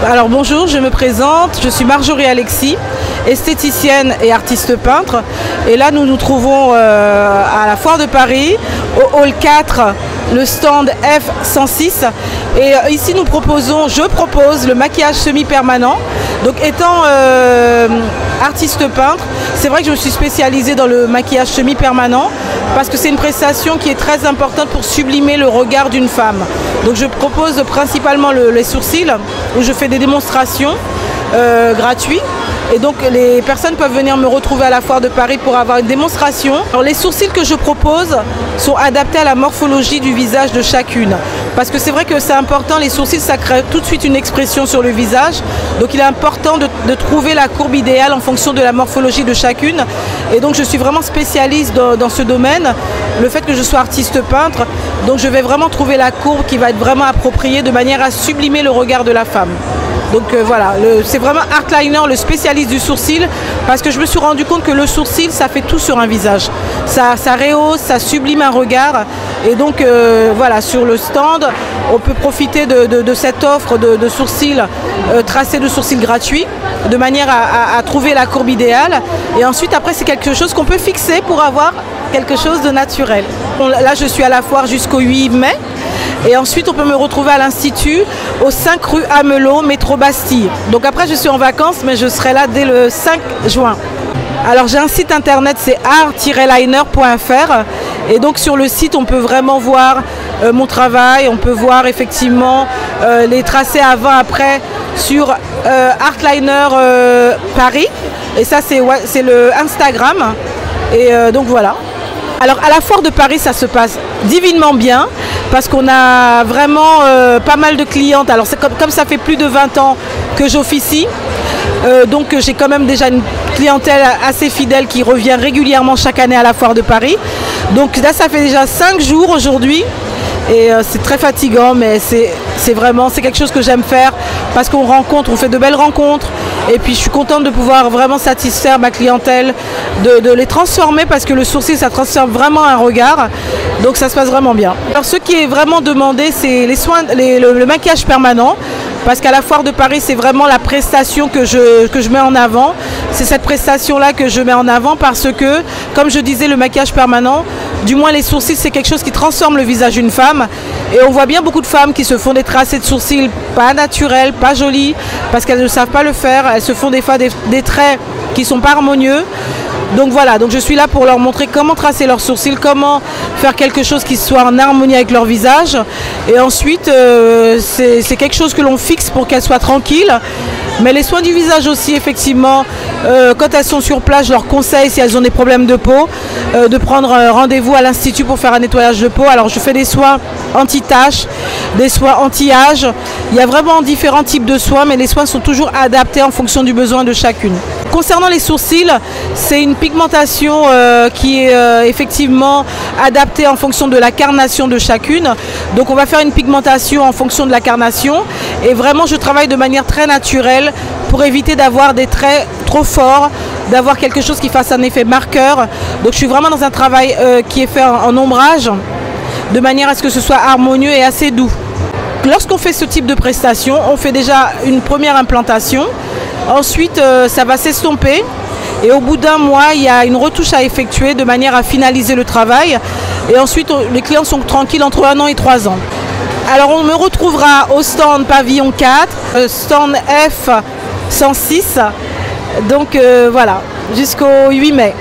Alors bonjour, je me présente, je suis Marjorie Alexis, esthéticienne et artiste peintre. Et là nous nous trouvons à la Foire de Paris, au hall 4, le stand F106. Et ici je propose le maquillage semi-permanent. Donc étant artiste peintre, c'est vrai que je me suis spécialisée dans le maquillage semi-permanent parce que c'est une prestation qui est très importante pour sublimer le regard d'une femme. Donc je propose principalement les sourcils où je fais des démonstrations gratuites. Et donc les personnes peuvent venir me retrouver à la Foire de Paris pour avoir une démonstration. Alors les sourcils que je propose sont adaptés à la morphologie du visage de chacune. Parce que c'est vrai que c'est important, les sourcils ça crée tout de suite une expression sur le visage. Donc il est important de trouver la courbe idéale en fonction de la morphologie de chacune. Et donc je suis vraiment spécialiste dans ce domaine. Le fait que je sois artiste peintre, donc je vais vraiment trouver la courbe qui va être vraiment appropriée de manière à sublimer le regard de la femme. Donc voilà, c'est vraiment Artliner, le spécialiste du sourcil, parce que je me suis rendu compte que le sourcil, ça fait tout sur un visage. Ça rehausse, ça sublime un regard. Et donc voilà, sur le stand, on peut profiter de cette offre de sourcils, tracés de sourcils gratuits, de manière à trouver la courbe idéale. Et ensuite, après, c'est quelque chose qu'on peut fixer pour avoir quelque chose de naturel. Bon, là, je suis à la foire jusqu'au 8 mai. Et ensuite, on peut me retrouver à l'Institut, au 5 rue Amelot, métro Bastille. Donc après, je suis en vacances, mais je serai là dès le 5 juin. Alors j'ai un site internet, c'est art-liner.fr. Et donc sur le site, on peut vraiment voir mon travail. On peut voir effectivement les tracés avant-après sur Artliner Paris. Et ça, c'est le Instagram. Et donc voilà. Alors à la Foire de Paris, ça se passe divinement bien parce qu'on a vraiment pas mal de clientes. Alors c'est comme ça fait plus de 20 ans que j'officie, donc j'ai quand même déjà une clientèle assez fidèle qui revient régulièrement chaque année à la Foire de Paris. Donc là ça fait déjà 5 jours aujourd'hui. Et c'est très fatigant, mais c'est quelque chose que j'aime faire parce qu'on fait de belles rencontres. Et puis je suis contente de pouvoir vraiment satisfaire ma clientèle, de les transformer parce que le sourcil ça transforme vraiment un regard. Donc ça se passe vraiment bien. Alors ce qui est vraiment demandé, c'est le maquillage permanent. Parce qu'à la Foire de Paris, c'est vraiment la prestation que je mets en avant. C'est cette prestation-là que je mets en avant parce que, comme je disais, le maquillage permanent, du moins les sourcils, c'est quelque chose qui transforme le visage d'une femme. Et on voit bien beaucoup de femmes qui se font des tracés de sourcils pas naturels, pas jolis, parce qu'elles ne savent pas le faire. Elles se font des fois des traits qui ne sont pas harmonieux. Donc voilà, donc je suis là pour leur montrer comment tracer leurs sourcils, comment faire quelque chose qui soit en harmonie avec leur visage. Et ensuite, c'est quelque chose que l'on fixe pour qu'elles soient tranquilles. Mais les soins du visage aussi, effectivement, quand elles sont sur place, je leur conseille, si elles ont des problèmes de peau, de prendre rendez-vous à l'Institut pour faire un nettoyage de peau. Alors je fais des soins anti-taches, des soins anti-âge. Il y a vraiment différents types de soins, mais les soins sont toujours adaptés en fonction du besoin de chacune. Concernant les sourcils, c'est une pigmentation qui est effectivement adaptée en fonction de la carnation de chacune. Donc on va faire une pigmentation en fonction de la carnation. Et vraiment, je travaille de manière très naturelle pour éviter d'avoir des traits trop forts, d'avoir quelque chose qui fasse un effet marqueur. Donc je suis vraiment dans un travail qui est fait en ombrage, de manière à ce que ce soit harmonieux et assez doux. Lorsqu'on fait ce type de prestation, on fait déjà une première implantation. Ensuite, ça va s'estomper et au bout d'un mois, il y a une retouche à effectuer de manière à finaliser le travail. Et ensuite, les clients sont tranquilles entre 1 an et 3 ans. Alors, on me retrouvera au stand Pavillon 4, stand F106. Donc voilà, jusqu'au 8 mai.